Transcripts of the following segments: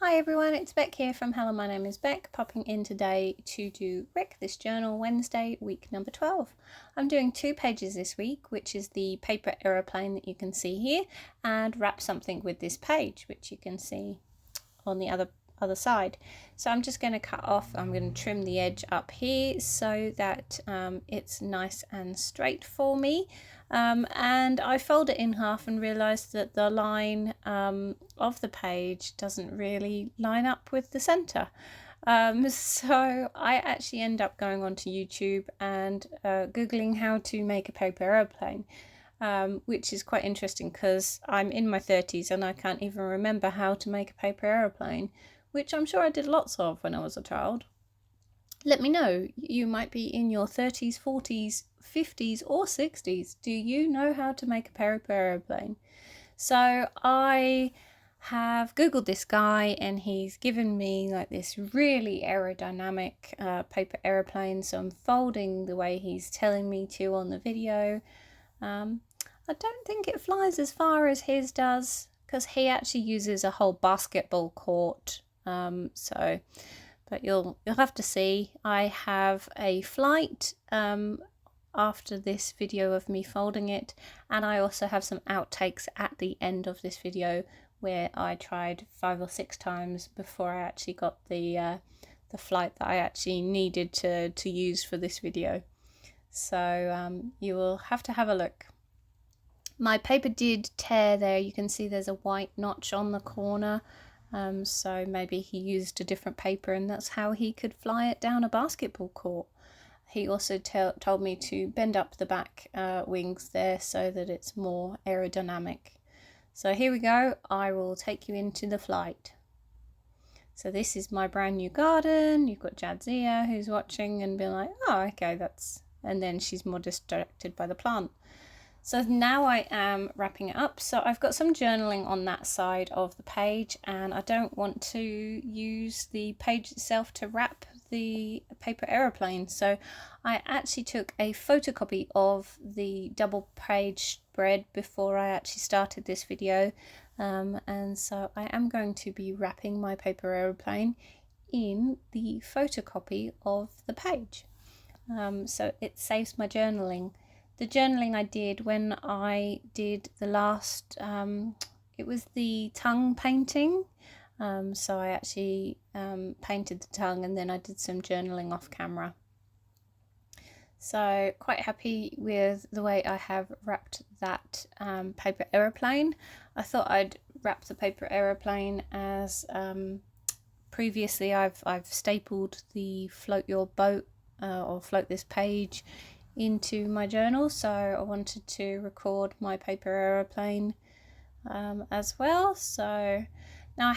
Hi everyone, it's Beck here from Hello, my name is Beck, popping in today to do Rick This Journal Wednesday, week number 12. I'm doing 2 pages this week, which is the paper aeroplane that you can see here, and wrap something with this page, which you can see on the other side. So I'm just going to cut off, I'm going to trim the edge up here so that it's nice and straight for me. And I fold it in half and realised that the line of the page doesn't really line up with the centre. So I actually end up going onto YouTube and Googling how to make a paper aeroplane. Which is quite interesting because I'm in my 30s and I can't even remember how to make a paper aeroplane, which I'm sure I did lots of when I was a child. Let me know, you might be in your 30s, 40s, 50s or 60s. Do you know how to make a paper aeroplane? So I have googled this guy and he's given me like this really aerodynamic paper aeroplane, so I'm folding the way he's telling me to on the video. I don't think it flies as far as his does because he actually uses a whole basketball court. But you'll have to see. I have a flight after this video of me folding it, and I also have some outtakes at the end of this video where I tried 5 or 6 times before I actually got the flight that I actually needed to use for this video. So you will have to have a look. My paper did tear there. You can see there's a white notch on the corner. So maybe he used a different paper and that's how he could fly it down a basketball court. He also told me to bend up the back wings there so that it's more aerodynamic. So here we go. I will take you into the flight. So this is my brand new garden. You've got Jadzia who's watching and being like, oh, okay, that's... And then she's more distracted by the plant. So now I am wrapping it up. So I've got some journaling on that side of the page and I don't want to use the page itself to wrap the paper aeroplane. So I actually took a photocopy of the double page spread before I actually started this video. And so I am going to be wrapping my paper aeroplane in the photocopy of the page. So it saves my journaling. The journaling I did when I did the last, it was the tongue painting. So I actually painted the tongue and then I did some journaling off camera. So quite happy with the way I have wrapped that paper aeroplane. I thought I'd wrap the paper aeroplane as previously I've stapled the float your boat or float this page into my journal, so I wanted to record my paper aeroplane as well. So now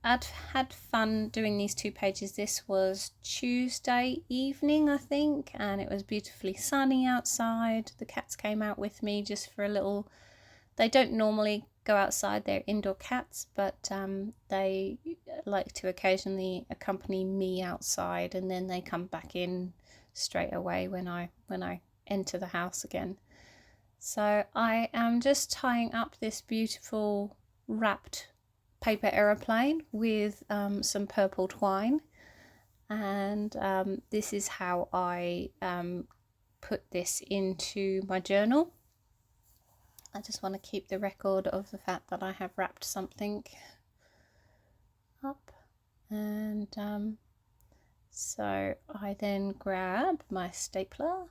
I'd had fun doing these 2 pages. This was Tuesday evening, I think, and it was beautifully sunny outside. The cats came out with me just for a little... They don't normally go outside, they're indoor cats, but they like to occasionally accompany me outside and then they come back in straight away when I enter the house again. So I am just tying up this beautiful wrapped paper aeroplane with some purple twine, and this is how I put this into my journal. I just want to keep the record of the fact that I have wrapped something up, and so I then grab my stapler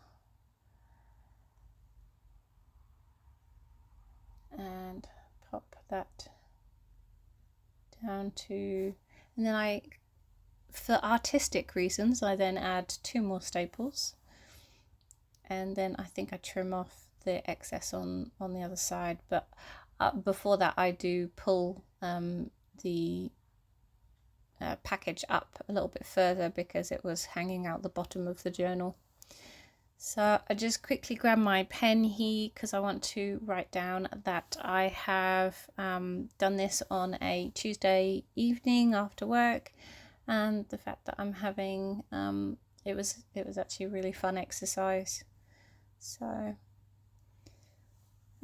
and pop that down to, and then I, for artistic reasons, I then add 2 more staples, and then I think I trim off the excess on the other side, but before that I do pull the package up a little bit further because it was hanging out the bottom of the journal. So I just quickly grab my pen here because I want to write down that I have done this on a Tuesday evening after work, and the fact that I'm having it was actually a really fun exercise. So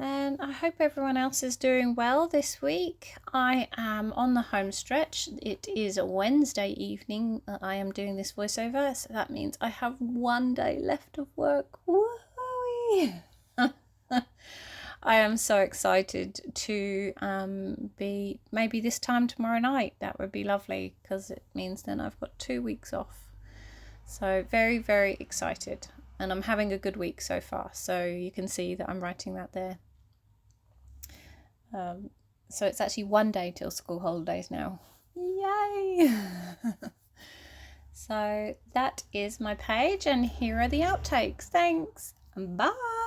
And I hope everyone else is doing well this week. I am on the home stretch. It is a Wednesday evening that I am doing this voiceover, so that means I have one day left of work. Woo-hoo! I am so excited to be maybe this time tomorrow night. That would be lovely because it means then I've got 2 weeks off. So very, very excited. And I'm having a good week so far. So you can see that I'm writing that there. So it's actually one day till school holidays now. Yay! So that is my page, and here are the outtakes. Thanks. Bye.